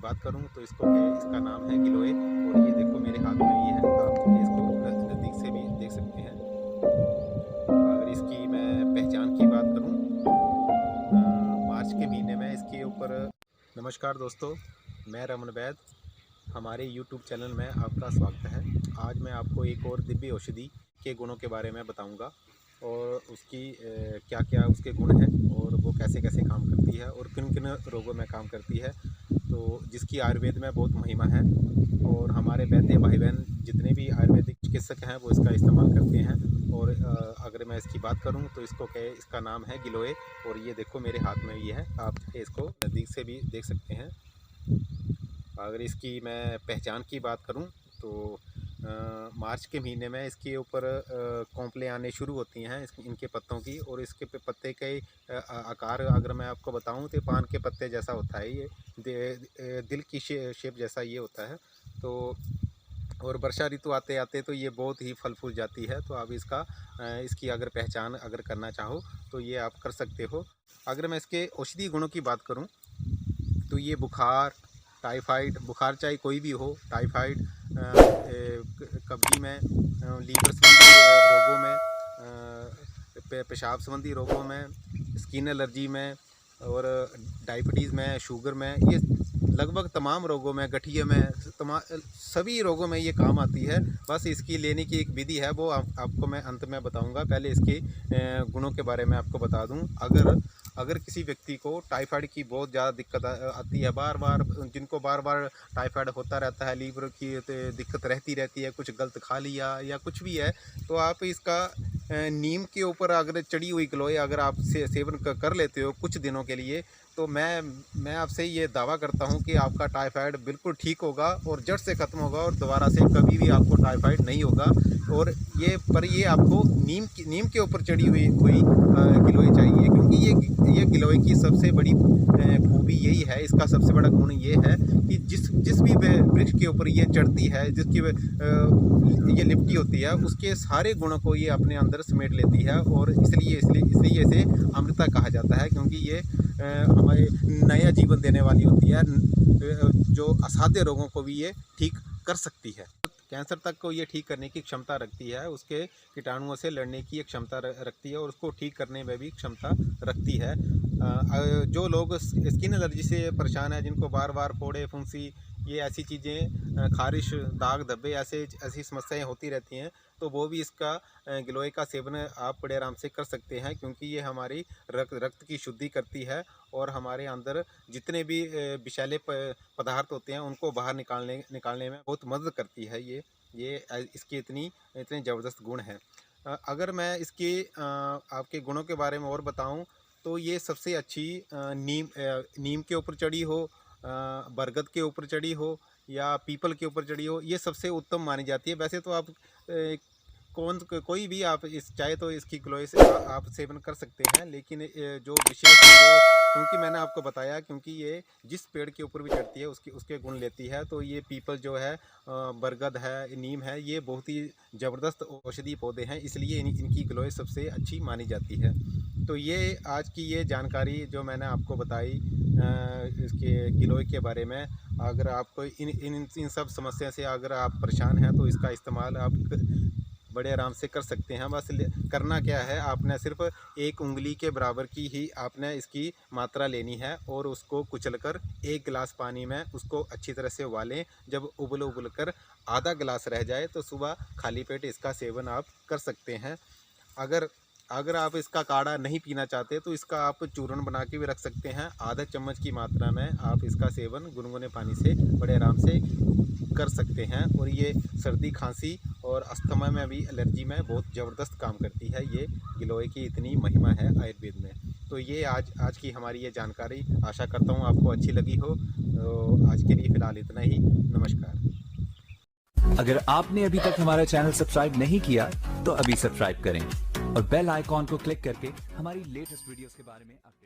बात करूं तो इसका नाम है गिलोय। और ये देखो मेरे हाथ में ये है, आप इसको नज़दीक से भी देख सकते हैं। अगर इसकी मैं पहचान की बात करूं, मार्च के महीने में इसके ऊपर। नमस्कार दोस्तों, मैं रमन वैद, हमारे यूट्यूब चैनल में आपका स्वागत है। आज मैं आपको एक और दिव्य औषधि के गुणों के बारे में बताऊंगा और उसकी क्या क्या उसके गुण हैं और वो कैसे कैसे काम करती है और किन किन रोगों में काम करती है, तो जिसकी आयुर्वेद में बहुत महिमा है। और हमारे वैद्य भाई बहन जितने भी आयुर्वेदिक चिकित्सक हैं वो इसका इस्तेमाल करते हैं। और अगर मैं इसकी बात करूं तो इसका नाम है गिलोय। और ये देखो मेरे हाथ में ये है, आप इसको नज़दीक से भी देख सकते हैं। अगर इसकी मैं पहचान की बात करूं तो मार्च के महीने में इसके ऊपर कॉम्प्ले आने शुरू होती हैं इनके पत्तों की। और इसके पत्ते के आकार अगर मैं आपको बताऊं तो पान के पत्ते जैसा होता है ये, दिल की शेप जैसा ये होता है। तो और वर्षा ऋतु आते आते तो ये बहुत ही फल फूल जाती है। तो आप इसकी अगर पहचान अगर करना चाहो तो ये आप कर सकते हो। अगर मैं इसके औषधीय गुणों की बात करूँ तो ये बुखार, टाइफाइड, बुखार चाहे कोई भी हो, टाइफाइड, कब्जी में, लीवर संबंधी रोगों में, पेशाब संबंधी रोगों में, स्किन एलर्जी में और डायबिटीज़ में, शुगर में, ये लगभग तमाम रोगों में, गठिए में, सभी रोगों में ये काम आती है। बस इसकी लेने की एक विधि है, वो आपको मैं अंत में बताऊंगा। पहले इसके गुणों के बारे में आपको बता दूं। अगर किसी व्यक्ति को टाइफाइड की बहुत ज़्यादा दिक्कत आती है, जिनको बार बार टाइफाइड होता रहता है, लीवर की दिक्कत रहती रहती है, कुछ गलत खा लिया या कुछ भी है, तो आप इसका नीम के ऊपर अगर चढ़ी हुई गिलोय अगर आप सेवन कर लेते हो कुछ दिनों के लिए, तो मैं आपसे ये दावा करता हूँ कि आपका टाइफाइड बिल्कुल ठीक होगा और जड़ से ख़त्म होगा और दोबारा से कभी भी आपको टाइफाइड नहीं होगा। और ये आपको नीम के ऊपर चढ़ी हुई गिलोय चाहिए, क्योंकि ये गिलोय की सबसे बड़ी खूबी यही है, इसका सबसे बड़ा गुण ये है कि जिस भी वृक्ष के ऊपर ये चढ़ती है, जिसकी ये लिपटी होती है, उसके सारे गुणों को ये अपने अंदर समेट लेती है। और इसलिए इसे अमृता कहा जाता है, क्योंकि ये हमारे नया जीवन देने वाली होती है। जो असाध्य रोगों को भी ये ठीक कर सकती है। कैंसर तक को ये ठीक करने की क्षमता रखती है, उसके कीटाणुओं से लड़ने की एक क्षमता रखती है और उसको ठीक करने में भी क्षमता रखती है। जो लोग स्किन एलर्जी से परेशान है, जिनको बार बार फोड़े, फुंसी, ये ऐसी चीज़ें, खारिश, दाग धब्बे, ऐसी समस्याएं होती रहती हैं, तो वो भी इसका गिलोय का सेवन आप बड़े आराम से कर सकते हैं, क्योंकि ये हमारी रक्त की शुद्धि करती है और हमारे अंदर जितने भी विषैले पदार्थ होते हैं उनको बाहर निकालने में बहुत मदद करती है। इसके इतने ज़बरदस्त गुण हैं। अगर मैं इसके आपके गुणों के बारे में और बताऊं तो ये सबसे अच्छी नीम के ऊपर चढ़ी हो, बरगद के ऊपर चढ़ी हो या पीपल के ऊपर चढ़ी हो, ये सबसे उत्तम मानी जाती है। वैसे तो आप कोई भी आप चाहे तो इसकी गिलोय से आप सेवन कर सकते हैं, लेकिन जो विशेष क्योंकि मैंने आपको बताया, क्योंकि ये जिस पेड़ के ऊपर भी चढ़ती है उसके गुण लेती है। तो ये पीपल जो है, बरगद है, नीम है, ये बहुत ही ज़बरदस्त औषधीय पौधे हैं, इसलिए इनकी गिलोय सबसे अच्छी मानी जाती है। तो ये आज की ये जानकारी जो मैंने आपको बताई इसके गिलोय के बारे में, अगर आपको इन सब समस्या से अगर आप परेशान हैं तो इसका इस्तेमाल आप बड़े आराम से कर सकते हैं। बस करना क्या है, आपने सिर्फ एक उंगली के बराबर की ही आपने इसकी मात्रा लेनी है और उसको कुचलकर एक गिलास पानी में उसको अच्छी तरह से उबालें। जब उबल कर आधा गिलास रह जाए तो सुबह खाली पेट इसका सेवन आप कर सकते हैं। अगर आप इसका काढ़ा नहीं पीना चाहते तो इसका आप चूर्ण बना के भी रख सकते हैं। आधा चम्मच की मात्रा में आप इसका सेवन गुनगुने पानी से बड़े आराम से कर सकते हैं। और ये सर्दी, खांसी और अस्थमा में भी, एलर्जी में बहुत ज़बरदस्त काम करती है। ये गिलोय की इतनी महिमा है आयुर्वेद में। तो ये आज की हमारी ये जानकारी, आशा करता हूँ आपको अच्छी लगी हो। तो आज के लिए फ़िलहाल इतना ही। नमस्कार। अगर आपने अभी तक हमारा चैनल सब्सक्राइब नहीं किया तो अभी सब्सक्राइब करें और बेल आइकॉन को क्लिक करके हमारी लेटेस्ट वीडियोस के बारे में अपडेट